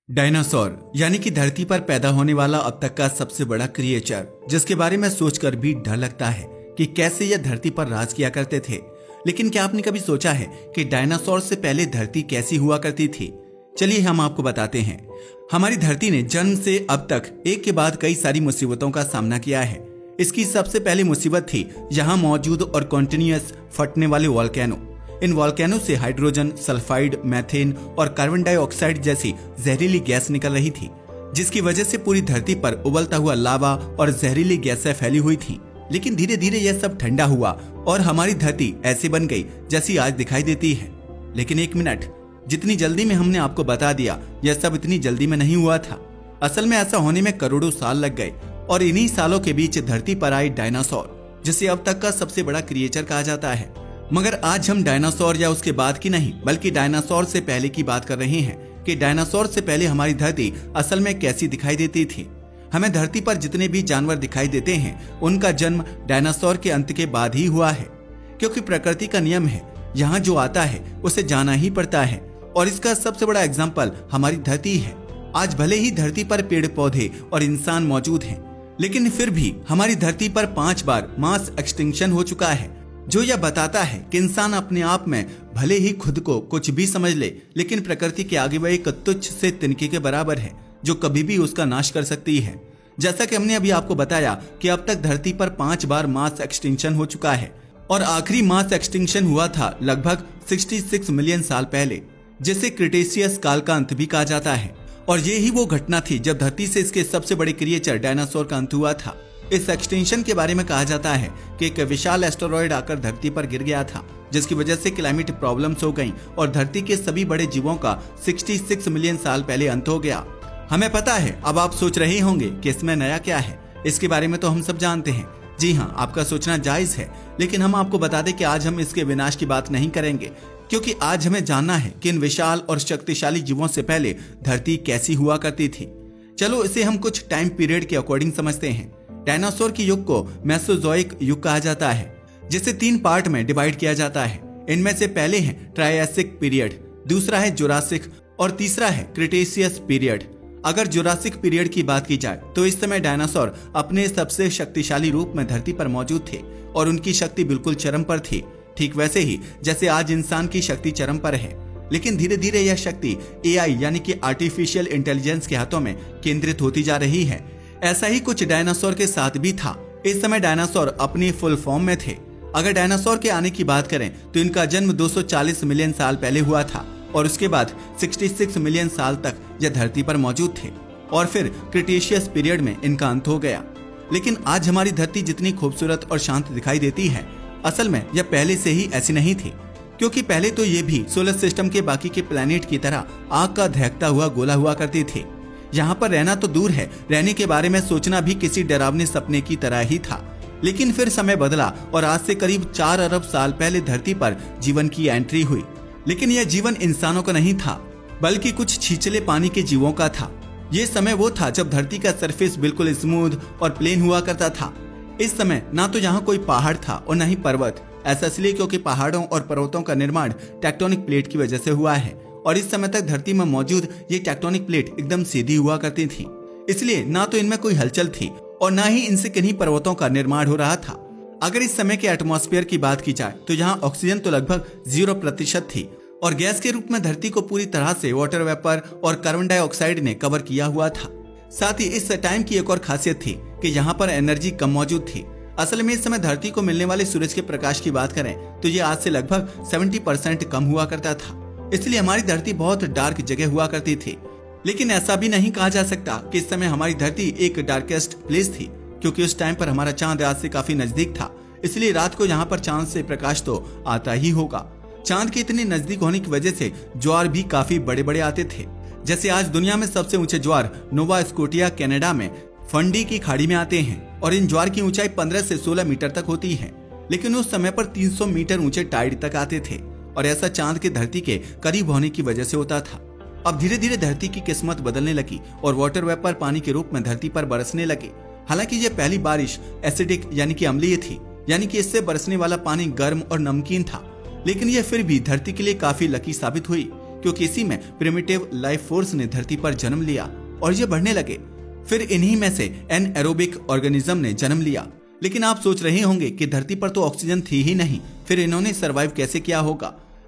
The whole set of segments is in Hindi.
डायनासोर यानी कि धरती पर पैदा होने वाला अब तक का सबसे बड़ा क्रिएचर, जिसके बारे में सोचकर भी डर लगता है कि कैसे यह धरती पर राज किया करते थे। लेकिन क्या आपने कभी सोचा है कि डायनासोर से पहले धरती कैसी हुआ करती थी? चलिए हम आपको बताते हैं। हमारी धरती ने जन्म से अब तक एक के बाद कई सारी मुसीबतों का सामना किया है। इसकी सबसे पहली मुसीबत थी यहाँ मौजूद और कॉन्टिन्यूअस फटने वाले वॉल्केनो। इन वॉल्केनो से हाइड्रोजन, सल्फाइड, मीथेन और कार्बन डाइऑक्साइड जैसी जहरीली गैस निकल रही थी, जिसकी वजह से पूरी धरती पर उबलता हुआ लावा और जहरीली गैसें फैली हुई थी। लेकिन धीरे धीरे यह सब ठंडा हुआ और हमारी धरती ऐसी बन गई जैसी आज दिखाई देती है। लेकिन एक मिनट, जितनी जल्दी में हमने आपको बता दिया, यह सब इतनी जल्दी में नहीं हुआ था। असल में ऐसा होने में करोड़ों साल लग गए और इन्हीं सालों के बीच धरती पर आई डायनासोर, जिसे अब तक का सबसे बड़ा क्रिएचर कहा जाता है। मगर आज हम डायनासोर या उसके बाद की नहीं, बल्कि डायनासोर से पहले की बात कर रहे हैं कि डायनासोर से पहले हमारी धरती असल में कैसी दिखाई देती थी। हमें धरती पर जितने भी जानवर दिखाई देते हैं, उनका जन्म डायनासोर के अंत के बाद ही हुआ है, क्योंकि प्रकृति का नियम है, यहाँ जो आता है उसे जाना ही पड़ता है। और इसका सबसे बड़ा एग्जाम्पल हमारी धरती है। आज भले ही धरती पर पेड़ पौधे और इंसान मौजूद हैं, लेकिन फिर भी हमारी धरती पर 5 बार मास एक्सटिंक्शन हो चुका है, जो यह बताता है कि इंसान अपने आप में भले ही खुद को कुछ भी समझ ले, लेकिन प्रकृति के आगे वह एक तुच्छ से तिनके के बराबर है, जो कभी भी उसका नाश कर सकती है। जैसा कि हमने अभी आपको बताया कि अब तक धरती पर 5 बार मास एक्सटिंक्शन हो चुका है और आखिरी मास एक्सटिंक्शन हुआ था लगभग 66 मिलियन साल पहले, जिसे क्रिटेशियस काल का अंत भी कहा जाता है। और ये ही वो घटना थी जब धरती से इसके सबसे बड़े क्रिएचर डायनासोर का अंत हुआ था। इस एक्सटेंशन के बारे में कहा जाता है कि एक विशाल एस्टेरॉयड आकर धरती पर गिर गया था, जिसकी वजह से क्लाइमेट प्रॉब्लम्स हो गईं और धरती के सभी बड़े जीवों का 66 मिलियन साल पहले अंत हो गया। हमें पता है, अब आप सोच रहे होंगे कि इसमें नया क्या है। इसके बारे में तो हम सब जानते हैं। जी हाँ, आपका सोचना जायज है, लेकिन हम आपको बता दें कि आज हम इसके विनाश की बात नहीं करेंगे, क्योंकि आज हमें जानना है कि इन विशाल और शक्तिशाली जीवों से पहले धरती कैसी हुआ करती थी। चलो इसे हम कुछ टाइम पीरियड के अकॉर्डिंग समझते हैं। डायनासोर के युग को मेसोजोइक युग कहा जाता है, जिसे 3 पार्ट में डिवाइड किया जाता है। इनमें से पहले है ट्रायसिक पीरियड, दूसरा है जुरासिक और तीसरा है क्रिटेशियस पीरियड। अगर जुरासिक पीरियड की बात की जाए तो इस समय डायनासोर अपने सबसे शक्तिशाली रूप में धरती पर मौजूद थे और उनकी शक्ति बिल्कुल चरम पर थी, ठीक वैसे ही जैसे आज इंसान की शक्ति चरम पर है। लेकिन धीरे धीरे यह शक्ति AI यानी कि आर्टिफिशियल इंटेलिजेंस के हाथों में केंद्रित होती जा रही है। ऐसा ही कुछ डायनासोर के साथ भी था। इस समय डायनासोर अपनी फुल फॉर्म में थे। अगर डायनासोर के आने की बात करें तो इनका जन्म 240 मिलियन साल पहले हुआ था और उसके बाद 66 मिलियन साल तक यह धरती पर मौजूद थे और फिर क्रिटेशियस पीरियड में इनका अंत हो गया। लेकिन आज हमारी धरती जितनी खूबसूरत और शांत दिखाई देती है, असल में यह पहले से ही ऐसी नहीं थी, क्योंकि पहले तो ये भी सोलर सिस्टम के बाकी के प्लैनेट की तरह आग का दहकता हुआ गोला हुआ करती थी। यहाँ पर रहना तो दूर है, रहने के बारे में सोचना भी किसी डरावने सपने की तरह ही था। लेकिन फिर समय बदला और आज से करीब 4 अरब साल पहले धरती पर जीवन की एंट्री हुई। लेकिन यह जीवन इंसानों का नहीं था, बल्कि कुछ छिछले पानी के जीवों का था। ये समय वो था जब धरती का सरफेस बिल्कुल स्मूथ और प्लेन हुआ करता था। इस समय ना तो यहाँ कोई पहाड़ था और न ही पर्वत। ऐसा इसलिए क्योंकि पहाड़ों और पर्वतों का निर्माण टेक्टोनिक प्लेट की वजह से हुआ है और इस समय तक धरती में मौजूद ये टेक्टोनिक प्लेट एकदम सीधी हुआ करती थी। इसलिए ना तो इनमें कोई हलचल थी और ना ही इनसे किन्हीं पर्वतों का निर्माण हो रहा था। अगर इस समय के एटमॉस्फेयर की बात की जाए तो यहाँ ऑक्सीजन तो लगभग 0% थी और गैस के रूप में धरती को पूरी तरह से वाटर वेपर और कार्बन डाइऑक्साइड ने कवर किया हुआ था। साथ ही इस टाइम की एक और खासियत थी कि यहाँ पर एनर्जी कम मौजूद थी। असल में इस समय धरती को मिलने वाले सूरज के प्रकाश की बात करें तो ये आज से लगभग 70% कम हुआ करता था। इसलिए हमारी धरती बहुत डार्क जगह हुआ करती थी। लेकिन ऐसा भी नहीं कहा जा सकता कि इस समय हमारी धरती एक डार्केस्ट प्लेस थी, क्योंकि उस टाइम पर हमारा चांद आज से काफी नजदीक था। इसलिए रात को यहाँ पर चांद से प्रकाश तो आता ही होगा। चांद के इतने नजदीक होने की वजह से ज्वार भी काफी बड़े बड़े आते थे। जैसे आज दुनिया में सबसे ऊंचे ज्वार नोवा स्कोटिया कनाडा में फंडी की खाड़ी में आते हैं और इन ज्वार की ऊंचाई 15 से 16 मीटर तक होती है। लेकिन उस समय पर 300 मीटर ऊंचे टाइड तक आते थे और ऐसा चांद के धरती के करीब होने की वजह से होता था। अब धीरे धीरे धरती की किस्मत बदलने लगी और वाटर वेपर पानी के रूप में धरती पर बरसने लगे। हालांकि ये पहली बारिश एसिडिक यानी कि अम्लीय थी, यानी कि इससे बरसने वाला पानी गर्म और नमकीन था। लेकिन यह फिर भी धरती के लिए काफी लकी साबित हुई, क्योंकि इसी में प्रिमिटिव लाइफ फोर्स ने धरती पर जन्म लिया और ये बढ़ने लगे। फिर इन्हीं में से एनएरोबिक ऑर्गेनिज्म ने जन्म लिया। लेकिन आप सोच रहे होंगे कि धरती पर तो ऑक्सीजन थी ही नहीं, फिर इन्होंने सरवाइव कैसे किया होगा।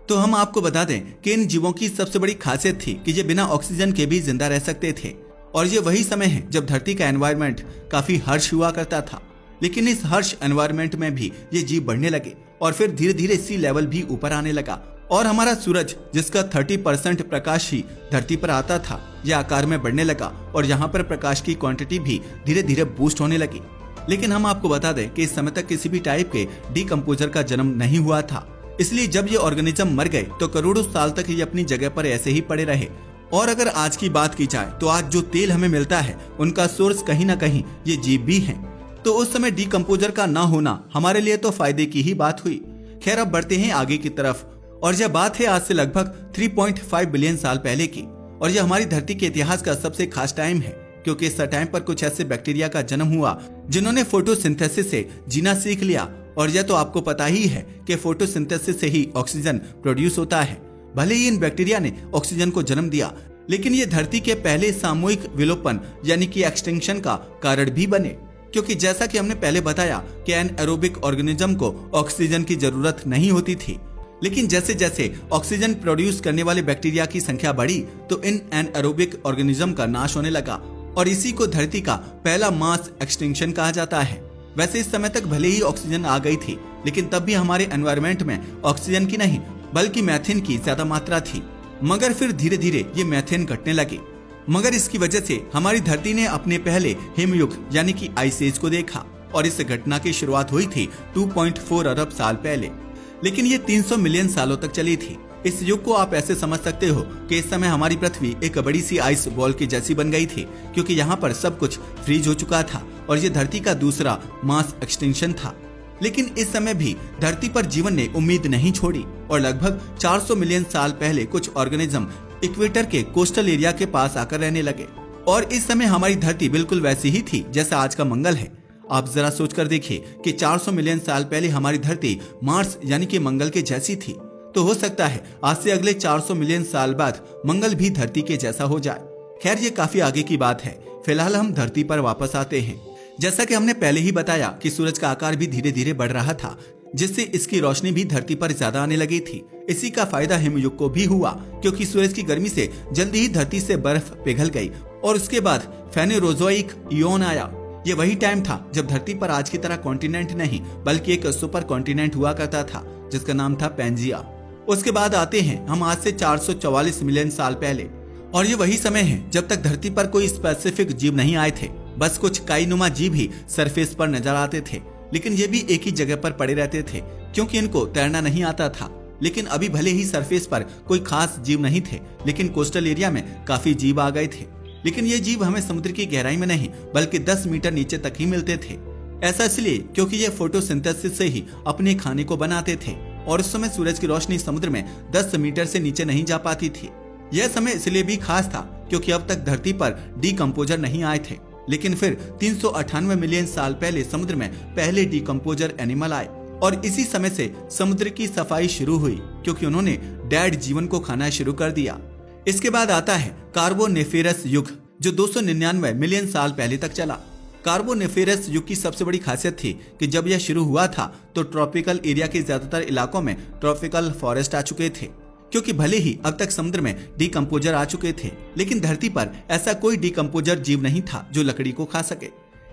तो हम आपको बता दें कि इन जीवों की सबसे बड़ी खासियत थी कि ये बिना ऑक्सीजन के भी जिंदा रह सकते थे। और ये वही समय है जब धरती का एनवायरनमेंट काफी हर्ष हुआ करता था। लेकिन इस हर्ष एनवायरनमेंट में भी ये जीव बढ़ने लगे और फिर धीरे धीरे सी लेवल भी ऊपर आने लगा। और हमारा सूरज, जिसका 30% प्रकाश ही धरती पर आता था, यह आकार में बढ़ने लगा और यहाँ पर प्रकाश की क्वांटिटी भी धीरे धीरे बूस्ट होने लगी। लेकिन हम आपको बता दें कि इस समय तक किसी भी टाइप के डीकम्पोजर का जन्म नहीं हुआ था। इसलिए जब ये ऑर्गेनिज्म मर गए तो करोड़ों साल तक ये अपनी जगह पर ऐसे ही पड़े रहे। और अगर आज की बात की जाए तो आज जो तेल हमें मिलता है उनका सोर्स कहीं ना कहीं ये जीव भी हैं। तो उस समय डीकम्पोजर का ना होना हमारे लिए तो फायदे की ही बात हुई। खैर, अब बढ़ते हैं आगे की तरफ और यह बात है आज से लगभग 3.5 बिलियन साल पहले की। और यह हमारी धरती के इतिहास का सबसे खास टाइम है, क्योंकि इस टाइम पर कुछ ऐसे बैक्टीरिया का जन्म हुआ जिन्होंने फोटोसिंथेसिस से जीना सीख लिया। और यह तो आपको पता ही है कि फोटोसिंथेसिस से ही ऑक्सीजन प्रोड्यूस होता है। भले ही इन बैक्टीरिया ने ऑक्सीजन को जन्म दिया, लेकिन ये धरती के पहले सामूहिक विलोपन यानी कि एक्सटिंक्शन का कारण भी बने। क्योंकि जैसा कि हमने पहले बताया कि एनएरोबिक ऑर्गेनिज्म को ऑक्सीजन की जरूरत नहीं होती थी। लेकिन जैसे जैसे ऑक्सीजन प्रोड्यूस करने वाले बैक्टीरिया की संख्या बढ़ी तो इन एनएरोबिक ऑर्गेनिज्म का नाश होने लगा और इसी को धरती का पहला मास एक्सटिंक्शन कहा जाता है। वैसे इस समय तक भले ही ऑक्सीजन आ गई थी, लेकिन तब भी हमारे एनवायरनमेंट में ऑक्सीजन की नहीं बल्कि मीथेन की ज्यादा मात्रा थी। मगर फिर धीरे धीरे ये मीथेन घटने लगी। मगर इसकी वजह से हमारी धरती ने अपने पहले हिमयुग यानी कि आइस एज को देखा और इस घटना की शुरुआत हुई थी 2.4 अरब साल पहले। लेकिन ये 300 मिलियन सालों तक चली थी। इस युग को आप ऐसे समझ सकते हो कि इस समय हमारी पृथ्वी एक बड़ी सी आइस बॉल की जैसी बन गई थी, क्योंकि यहाँ पर सब कुछ फ्रीज हो चुका था और ये धरती का दूसरा मास एक्सटिंक्शन था। लेकिन इस समय भी धरती पर जीवन ने उम्मीद नहीं छोड़ी और लगभग 400 मिलियन साल पहले कुछ ऑर्गेनिज्म इक्वेटर के कोस्टल एरिया के पास आकर रहने लगे। और इस समय हमारी धरती बिल्कुल वैसी ही थी जैसा आज का मंगल है। आप जरा सोच कर देखिए कि 400 मिलियन साल पहले हमारी धरती मार्स यानी कि मंगल के जैसी थी, तो हो सकता है आज से अगले 400 मिलियन साल बाद मंगल भी धरती के जैसा हो जाए। खैर, ये काफी आगे की बात है। फिलहाल हम धरती पर वापस आते हैं। जैसा कि हमने पहले ही बताया कि सूरज का आकार भी धीरे धीरे बढ़ रहा था, जिससे इसकी रोशनी भी धरती पर ज्यादा आने लगी थी। इसी का फायदा हिमयुग को भी हुआ, क्योंकि सूरज की गर्मी से जल्दी ही धरती से बर्फ पिघल गई और उसके बाद फेनेरोजोइक इयोन आया। ये वही टाइम था जब धरती पर आज की तरह कॉन्टिनेंट नहीं बल्कि एक सुपर कॉन्टिनेंट हुआ करता था, जिसका नाम था पैंजिया। उसके बाद आते हैं हम आज से 444 मिलियन साल पहले, और ये वही समय है जब तक धरती पर कोई स्पेसिफिक जीव नहीं आए थे। बस कुछ काईनुमा जीव ही सरफेस पर नजर आते थे, लेकिन ये भी एक ही जगह पर पड़े रहते थे क्योंकि इनको तैरना नहीं आता था। लेकिन अभी भले ही सरफेस पर कोई खास जीव नहीं थे, लेकिन कोस्टल एरिया में काफी जीव आ गए थे। लेकिन ये जीव हमें समुद्र की गहराई में नहीं बल्कि 10 मीटर नीचे तक ही मिलते थे। ऐसा इसलिए क्योंकि ये फोटोसिंथेसिस से ही अपने खाने को बनाते थे और उस समय सूरज की रोशनी समुद्र में 10 मीटर से नीचे नहीं जा पाती थी। यह समय इसलिए भी खास था क्योंकि अब तक धरती पर डीकम्पोजर नहीं आए थे। लेकिन फिर 398 मिलियन साल पहले समुद्र में पहले डीकम्पोजर एनिमल आए और इसी समय से समुद्र की सफाई शुरू हुई, क्योंकि उन्होंने डेड जीवन को खाना शुरू कर दिया। इसके बाद आता है कार्बोनिफेरस युग, जो 299 मिलियन साल पहले तक चला। कार्बोनिफेरस युग की सबसे बड़ी खासियत थी कि जब यह शुरू हुआ था तो ट्रॉपिकल एरिया के ज्यादातर इलाकों में ट्रॉपिकल फॉरेस्ट आ चुके थे, क्योंकि भले ही अब तक समुद्र में डीकम्पोजर आ चुके थे, लेकिन धरती पर ऐसा कोई डीकम्पोजर जीव नहीं था जो लकड़ी को खा सके।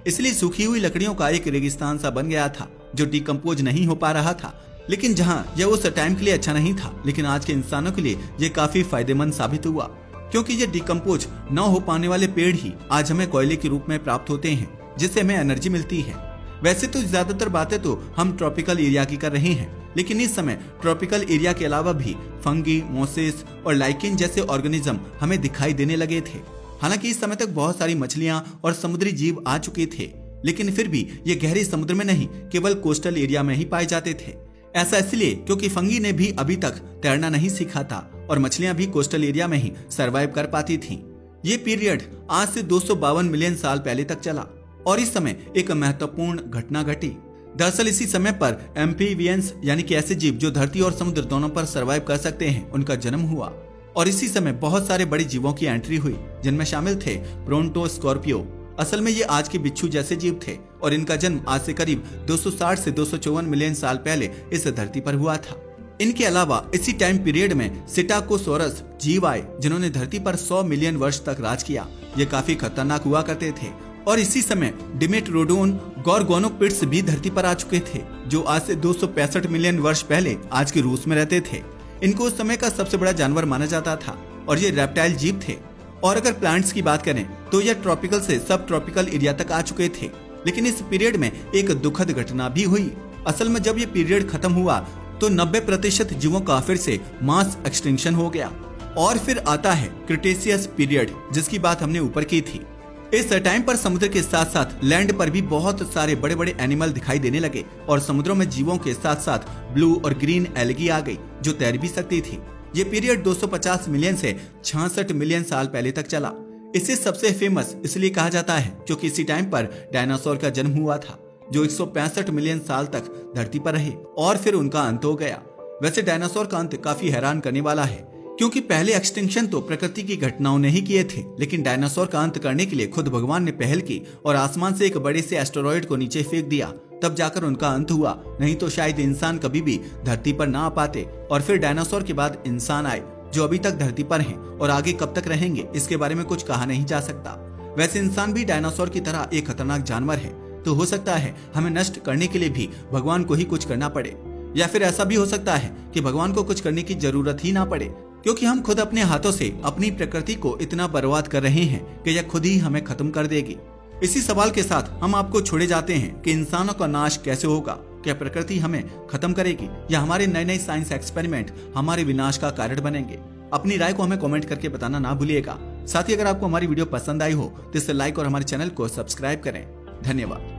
इसलिए सूखी हुई लकड़ियों का एक रेगिस्तान सा बन गया था जो डीकम्पोज नहीं हो पा रहा था। लेकिन जहां यह उस टाइम के लिए अच्छा नहीं था, लेकिन आज के इंसानों के लिए यह काफी फायदेमंद साबित हुआ, क्योंकि ये डीकम्पोज न हो पाने वाले पेड़ ही आज हमें कोयले के रूप में प्राप्त होते हैं, जिससे हमें एनर्जी मिलती है। वैसे तो ज्यादातर बातें तो हम ट्रॉपिकल एरिया की कर रहे हैं, लेकिन इस समय ट्रॉपिकल एरिया के अलावा भी फंगी, मोसेस और लाइकेन जैसे ऑर्गेनिज्म हमें दिखाई देने लगे थे। हालांकि इस समय तक बहुत सारी मछलियां और समुद्री जीव आ चुके थे, लेकिन फिर भी ये गहरे समुद्र में नहीं केवल कोस्टल एरिया में ही पाए जाते थे। ऐसा इसलिए क्योंकि फंगी ने भी अभी तक तैरना नहीं सीखा था और मछलियां भी कोस्टल एरिया में ही सरवाइव कर पाती थीं। ये पीरियड आज से 252 मिलियन साल पहले तक चला और इस समय एक महत्वपूर्ण घटना घटी। दरअसल इसी समय पर एम्फीबियंस यानी कि ऐसे जीव जो धरती और समुद्र दोनों पर सरवाइव कर सकते हैं, उनका जन्म हुआ। और इसी समय बहुत सारे बड़े जीवों की एंट्री हुई, जिनमें शामिल थे ब्रोंटो स्कॉर्पियो। असल में ये आज के बिच्छू जैसे जीव थे और इनका जन्म आज से करीब 260 से 254 मिलियन साल पहले इस धरती पर हुआ था। इनके अलावा इसी टाइम पीरियड में सिटाकोसोरस जीव आए, जिन्होंने धरती पर 100 मिलियन वर्ष तक राज किया। ये काफी खतरनाक हुआ करते थे। और इसी समय डिमेट्रोडोन गॉर्गोनोपिड्स भी धरती पर आ चुके थे, जो आज से 265 मिलियन वर्ष पहले आज के रूस में रहते थे। इनको उस समय का सबसे बड़ा जानवर माना जाता था और ये रेप्टाइल जीव थे। और अगर प्लांट्स की बात करें तो ये ट्रॉपिकल से सब ट्रॉपिकल एरिया तक आ चुके थे। लेकिन इस पीरियड में एक दुखद घटना भी हुई। असल में जब ये पीरियड खत्म हुआ तो 90% जीवों का फिर से मास एक्सटिंक्शन हो गया। और फिर आता है क्रिटेशियस पीरियड, जिसकी बात हमने ऊपर की थी। इस टाइम पर समुद्र के साथ साथ लैंड पर भी बहुत सारे बड़े बड़े एनिमल दिखाई देने लगे और समुद्रों में जीवों के साथ साथ ब्लू और ग्रीन एल्गी आ गई, जो तैर भी सकती थी। ये पीरियड 250 मिलियन से 66 मिलियन साल पहले तक चला। इसे सबसे फेमस इसलिए कहा जाता है क्योंकि इसी टाइम पर डायनासोर का जन्म हुआ था, जो 165 मिलियन साल तक धरती पर रहे और फिर उनका अंत हो गया। वैसे डायनासोर का अंत काफी हैरान करने वाला है, क्योंकि पहले एक्सटिंक्शन तो प्रकृति की घटनाओं ने ही किए थे, लेकिन डायनासोर का अंत करने के लिए खुद भगवान ने पहल की और आसमान से एक बड़े से एस्टेरॉयड को नीचे फेंक दिया, तब जाकर उनका अंत हुआ। नहीं तो शायद इंसान कभी भी धरती पर ना आ पाते। और फिर डायनासोर के बाद इंसान आए, जो अभी तक धरती पर हैं और आगे कब तक रहेंगे इसके बारे में कुछ कहा नहीं जा सकता। वैसे इंसान भी डायनासोर की तरह एक खतरनाक जानवर है, तो हो सकता है हमें नष्ट करने के लिए भी भगवान को ही कुछ करना पड़े, या फिर ऐसा भी हो सकता है कि भगवान को कुछ करने की जरूरत ही ना पड़े, क्योंकि हम खुद अपने हाथों से अपनी प्रकृति को इतना बर्बाद कर रहे हैं कि यह खुद ही हमें खत्म कर देगी। इसी सवाल के साथ हम आपको छोड़े जाते हैं कि इंसानों का नाश कैसे होगा। क्या प्रकृति हमें खत्म करेगी या हमारे नए नए साइंस एक्सपेरिमेंट हमारे विनाश का कारण बनेंगे? अपनी राय को हमें कमेंट करके बताना ना भूलिएगा। साथ ही अगर आपको हमारी वीडियो पसंद आई हो तो इसे लाइक और हमारे चैनल को सब्सक्राइब करें। धन्यवाद।